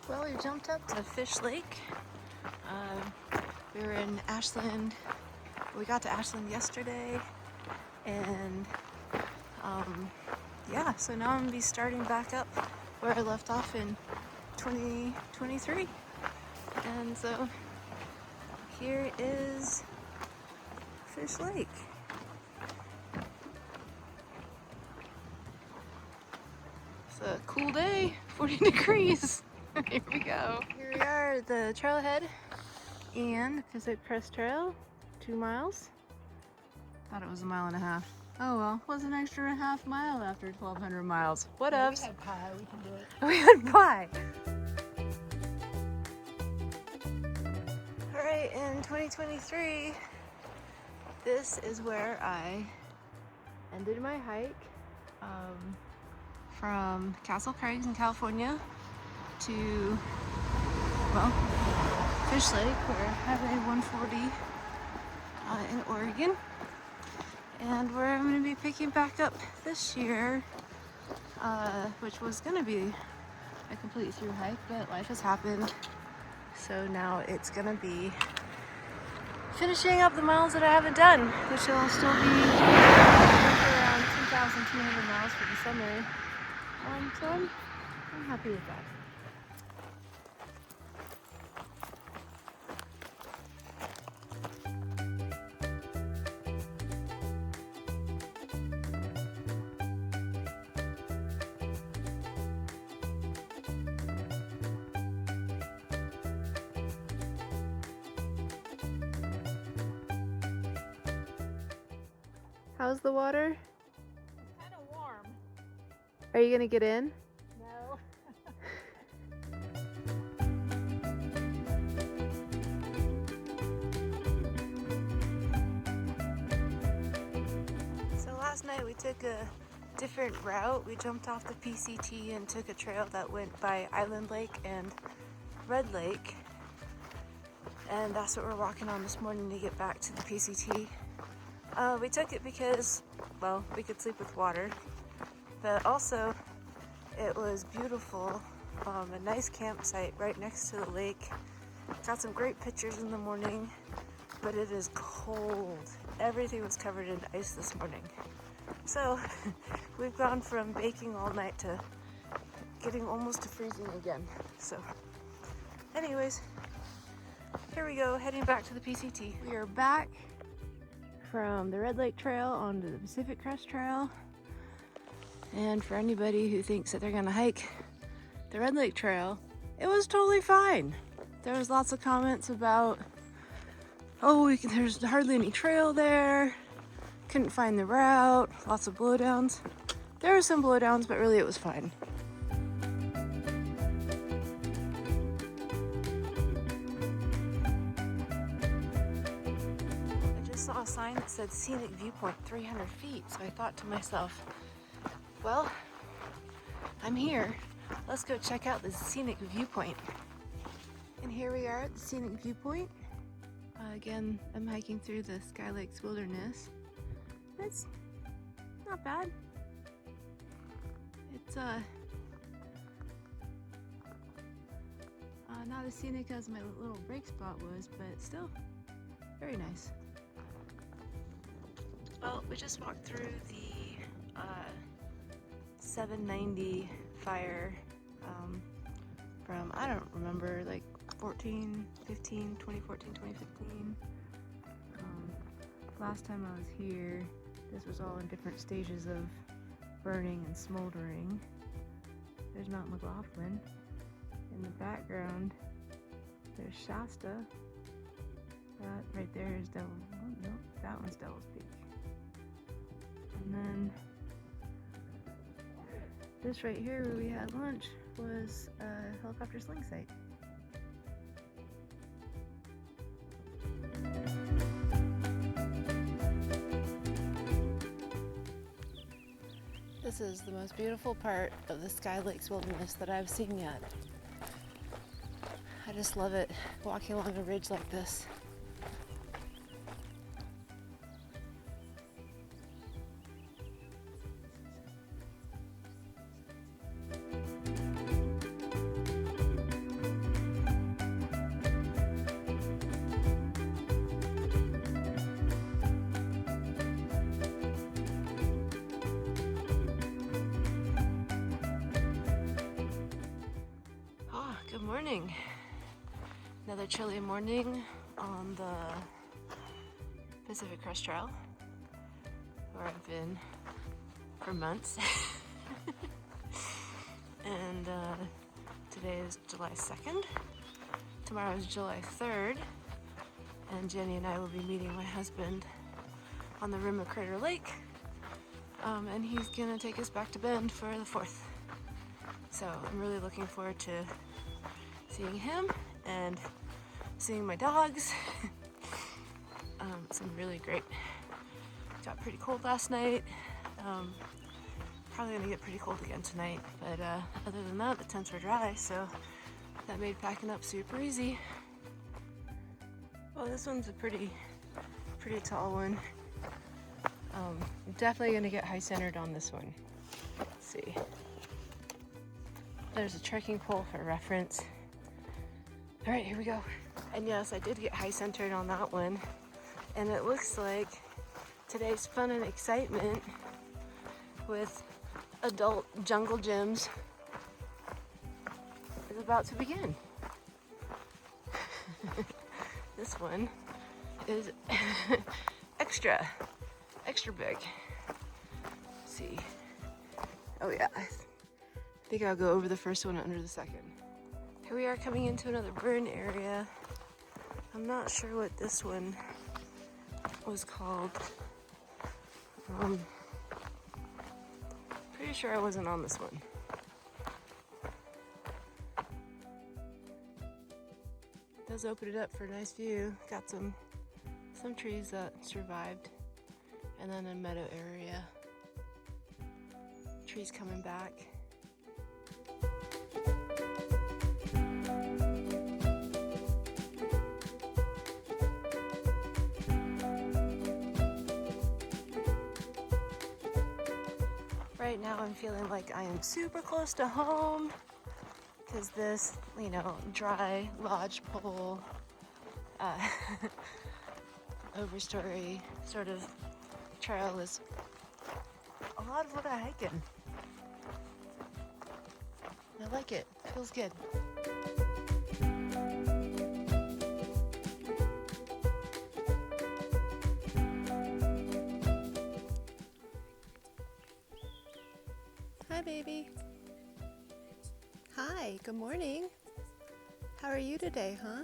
Well, we jumped up to Fish Lake. We were in Ashland. We got to Ashland yesterday, and yeah, so now I'm gonna be starting back up where I left off in 2023. And so here is Fish Lake. It's a cool day, 40 degrees. Here we go. Here we are at the trailhead and Pacific Crest Trail, 2 miles. Thought it was 1.5 miles. Oh well, was an extra half mile after 1,200 miles. What ups? We had pie, we can do it. We had pie. Alright, in 2023, this is where I ended my hike from Castle Crags in California to, well, Fish Lake, where Highway 140 in Oregon. And where I'm going to be picking back up this year, which was going to be a complete through hike, but life has happened. So now it's going to be finishing up the miles that I haven't done, which will still be around 2,200 miles for the summer. So I'm happy with that. How's the water? Kind of warm. Are you gonna get in? No. So last night we took a different route. We jumped off the PCT and took a trail that went by Island Lake and Red Lake. And that's what we're walking on this morning to get back to the PCT. We took it because, well, we could sleep with water, but also it was beautiful, a nice campsite right next to the lake. Got some great pictures in the morning, but it is cold. Everything was covered in ice this morning. So we've gone from baking all night to getting almost to freezing again. So anyways, here we go, heading back to the PCT. We are back from the Red Lake Trail onto the Pacific Crest Trail. And for anybody who thinks that they're gonna hike the Red Lake Trail, it was totally fine. There was lots of comments about, oh, there's hardly any trail there, couldn't find the route, lots of blowdowns. There were some blowdowns, but really it was fine. Saw a sign that said scenic viewpoint 300 feet, so I thought to myself, well, I'm here, let's go check out this scenic viewpoint. And here we are at the scenic viewpoint. Again, I'm hiking through the Sky Lakes Wilderness. It's not bad. It's not as scenic as my little break spot was, but still very nice. Well, we just walked through the 790 fire from, I don't remember, like 2014, 2015. Last time I was here, this was all in different stages of burning and smoldering. There's Mount McLaughlin. In the background, there's Shasta. That right there is Devil, oh, no, that one's Devil's Peak. And then this right here where we had lunch was a helicopter sling site. This is the most beautiful part of the Sky Lakes Wilderness that I've seen yet. I just love it, walking along a ridge like this. morning. Another chilly morning on the Pacific Crest Trail, where I've been for months. And today is July 2nd. Tomorrow is July 3rd. And Jenny and I will be meeting my husband on the rim of Crater Lake. And he's gonna take us back to Bend for the 4th. So I'm really looking forward to seeing him and seeing my dogs. It's been really great. It got pretty cold last night. Probably gonna get pretty cold again tonight, but other than that, the tents were dry, so that made packing up super easy. Well, this one's a pretty tall one. I'm definitely gonna get high centered on this one. Let's see. There's a trekking pole for reference. All right, here we go. And yes, I did get high centered on that one. And it looks like today's fun and excitement with adult jungle gyms is about to begin. This one is extra big. Let's see. Oh yeah, I think I'll go over the first one under the second. Here we are coming into another burn area. I'm not sure what this one was called. Pretty sure I wasn't on this one. It does open it up for a nice view. Got some trees that survived, and then a meadow area. Trees coming back. Right now I'm feeling like I am super close to home because this, dry lodge pole, overstory sort of trail is a lot of what I hike in. I like it. Feels good. Hi, baby. Hi, good morning. How are you today, huh?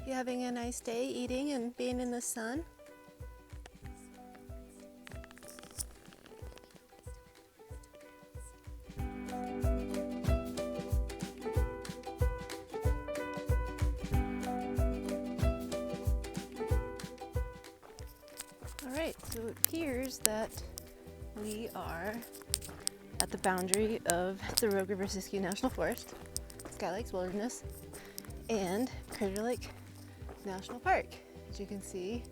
You having a nice day eating and being in the sun? All right, so it appears that we are at the boundary of the Rogue River Siskiyou National Forest, Sky Lakes Wilderness, and Crater Lake National Park. As you can see,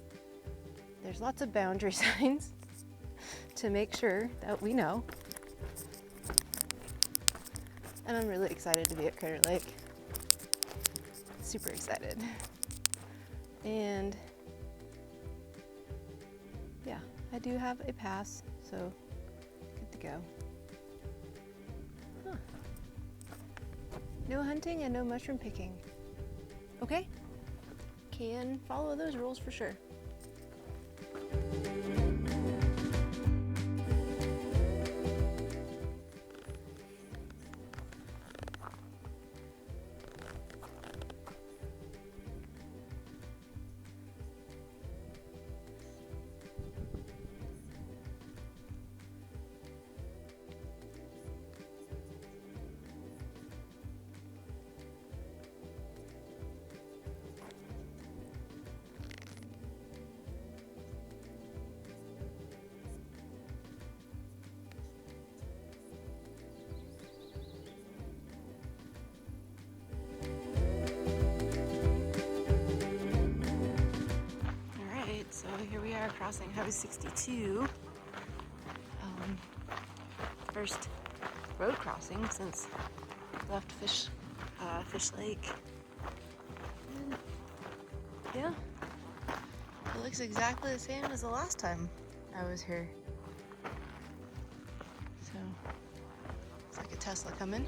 there's lots of boundary signs to make sure that we know. And I'm really excited to be at Crater Lake. Super excited. And yeah, I do have a pass, so good to go. Huh. No hunting and no mushroom picking. Okay? Can follow those rules for sure. So here we are crossing Highway 62. First road crossing since left Fish Lake. And yeah, it looks exactly the same as the last time I was here. So it's like a Tesla coming.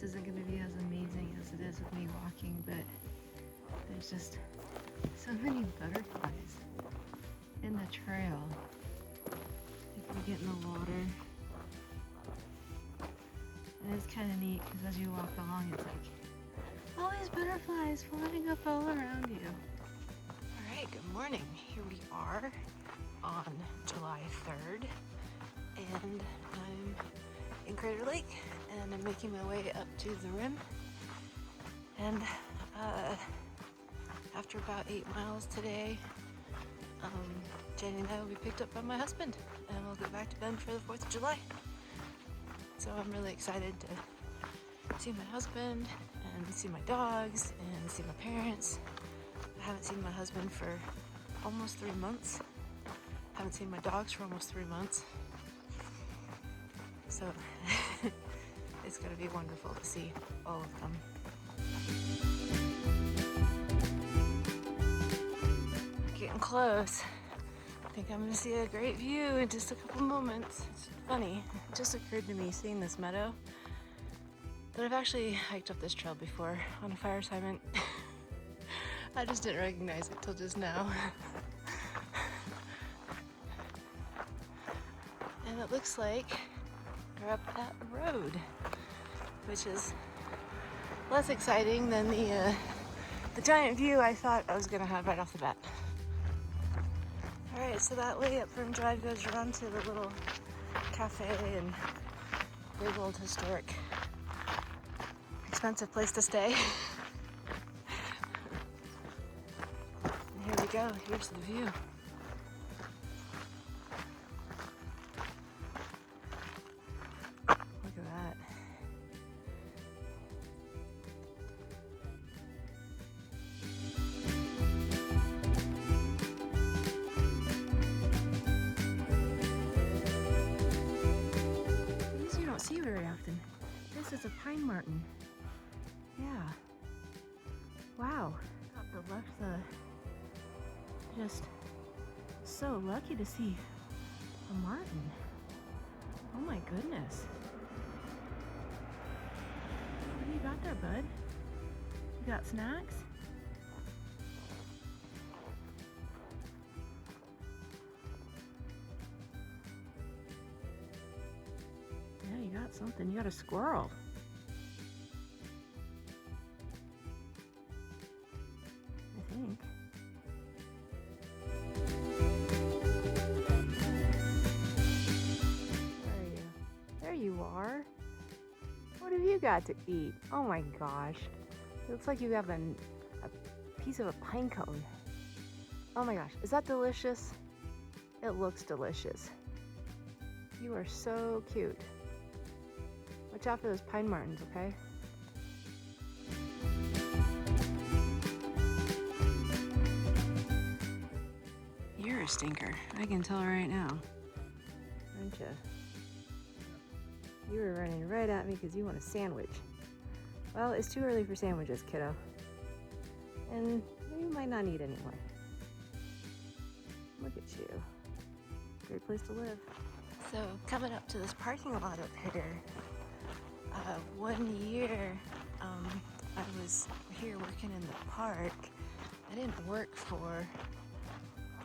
this isn't going to be as amazing as it is with me walking, but there's just so many butterflies in the trail. You can get in the water. And it's kind of neat because as you walk along, it's like all these butterflies flying up all around you. All right, good morning. Here we are on July 3rd, and I'm in Crater Lake, and I'm making my way up to the rim. And after about 8 miles today, Jenny and I will be picked up by my husband, and we'll go back to Bend for the 4th of July. So I'm really excited to see my husband and see my dogs and see my parents. I haven't seen my husband for almost 3 months. Haven't seen my dogs for almost 3 months. So it's gonna be wonderful to see all of them. Getting close. I think I'm gonna see a great view in just a couple moments. It's funny, it just occurred to me seeing this meadow that I've actually hiked up this trail before on a fire assignment. I just didn't recognize it till just now. And it looks like we're up that road, which is less exciting than the giant view I thought I was gonna have right off the bat. All right, so that way up from drive goes around to the little cafe and big old historic expensive place to stay. And here we go, here's the view. Look at that. These you don't see very often. This is a pine marten. Yeah. Wow. Got the left, just so lucky to see a marten. Oh my goodness. What do you got there, bud? You got snacks? Yeah, you got something. You got a squirrel. I think. Where are you? There you are. What have you got to eat? Oh my gosh. It looks like you have a piece of a pine cone. Oh my gosh. Is that delicious? It looks delicious. You are so cute. Watch out for those pine martens, okay? You're a stinker. I can tell right now. Aren't you? You were running right at me because you want a sandwich. Well, it's too early for sandwiches, kiddo. And you might not need any more. Look at you. Great place to live. So, coming up to this parking lot up here, one year I was here working in the park. I didn't work for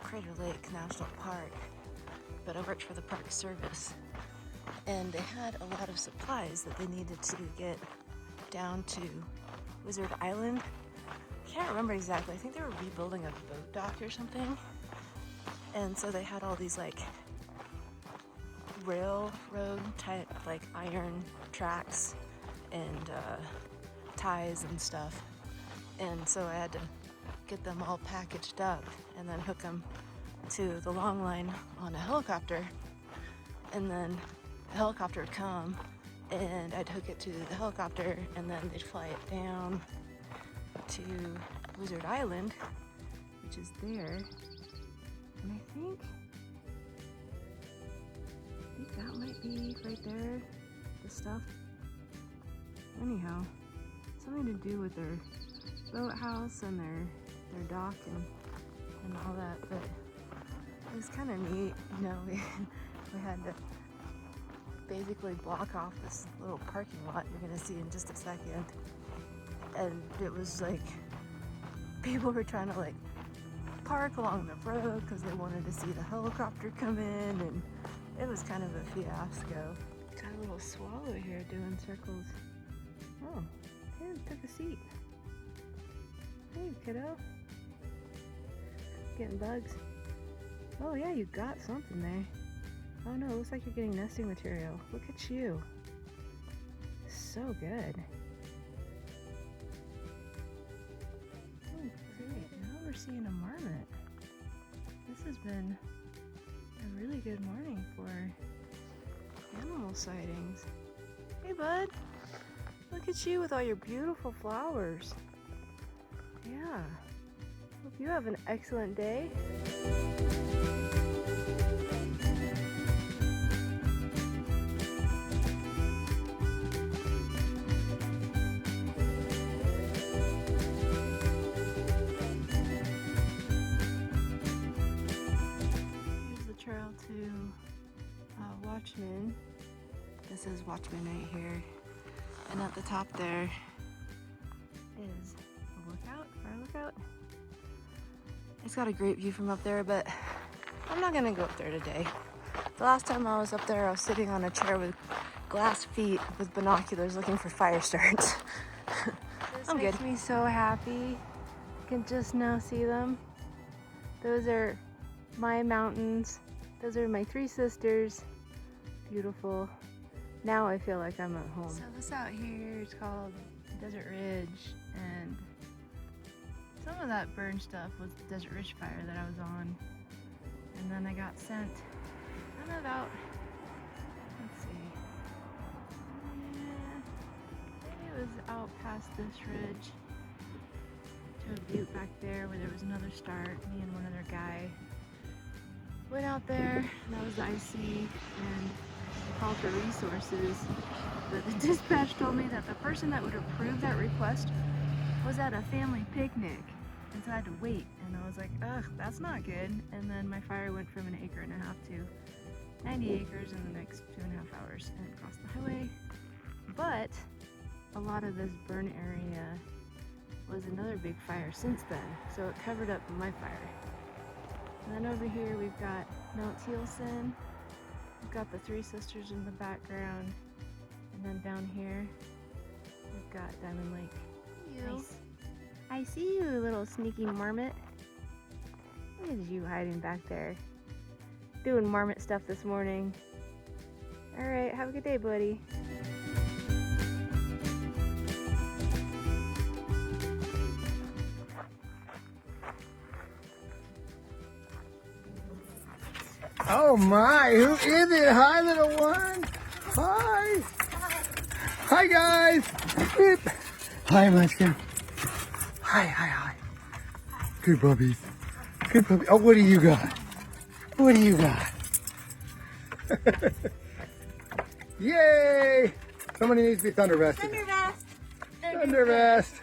Crater Lake National Park, but I worked for the Park Service. And they had a lot of supplies that they needed to get down to Wizard Island. I can't remember exactly. I think they were rebuilding a boat dock or something. And so they had all these like railroad type, like iron tracks and ties and stuff. And so I had to get them all packaged up and then hook them to the long line on a helicopter. And then the helicopter would come and I'd hook it to the helicopter and then they'd fly it down to Wizard Island, which is there. And I think that might be right there, the stuff. Anyhow, something to do with their boathouse and their dock and all that, but it was kind of neat, you know, we had to basically block off this little parking lot you're gonna see in just a second. And it was like, people were trying to like park along the road because they wanted to see the helicopter come in, and it was kind of a fiasco. Got a little swallow here doing circles. Oh, hey, took a seat. Hey, kiddo. Getting bugs. Oh yeah, you got something there. Oh no, it looks like you're getting nesting material. Look at you. So good. Oh, great. Now we're seeing a marmot. This has been a really good morning for animal sightings. Hey bud, look at you with all your beautiful flowers. Yeah, hope you have an excellent day. Here's the trail to Watchman. This is Watchman right here, and at the top there is a lookout, fire lookout. It's got a great view from up there, but I'm not gonna go up there today. The last time I was up there, I was sitting on a chair with glass feet with binoculars looking for fire starts. I'm good. This makes me so happy. I can just now see them. Those are my mountains. Those are my three sisters. Beautiful. Now I feel like I'm at home. So this out here is called Desert Ridge, and some of that burned stuff was the Desert Ridge fire that I was on. And then I got sent kind of out, let's see, yeah, maybe it was out past this ridge to a butte back there where there was another start. Me and one other guy went out there, and that was the IC, and called for resources. But the dispatch told me that the person that would approve that request was at a family picnic, and so I had to wait, and I was like, ugh, that's not good. And then my fire went from 1.5 acres to 90 acres in the next 2.5 hours and crossed the highway. But a lot of this burn area was another big fire since then, so it covered up my fire. And then over here we've got Mount Thielsen. We've got the Three Sisters in the background, and then down here we've got Diamond Lake. Nice. I see you, little sneaky marmot. Look at you hiding back there, doing marmot stuff this morning. All right, have a good day, buddy. Oh my, who is it? Hi, little one. Hi. Hi, guys. Beep. Hi, Munchkin. Hi. Good puppies. Good puppy. Oh, what do you got? What do you got? Yay! Somebody needs to be thunder vested. Thunder vest. Thunder vest.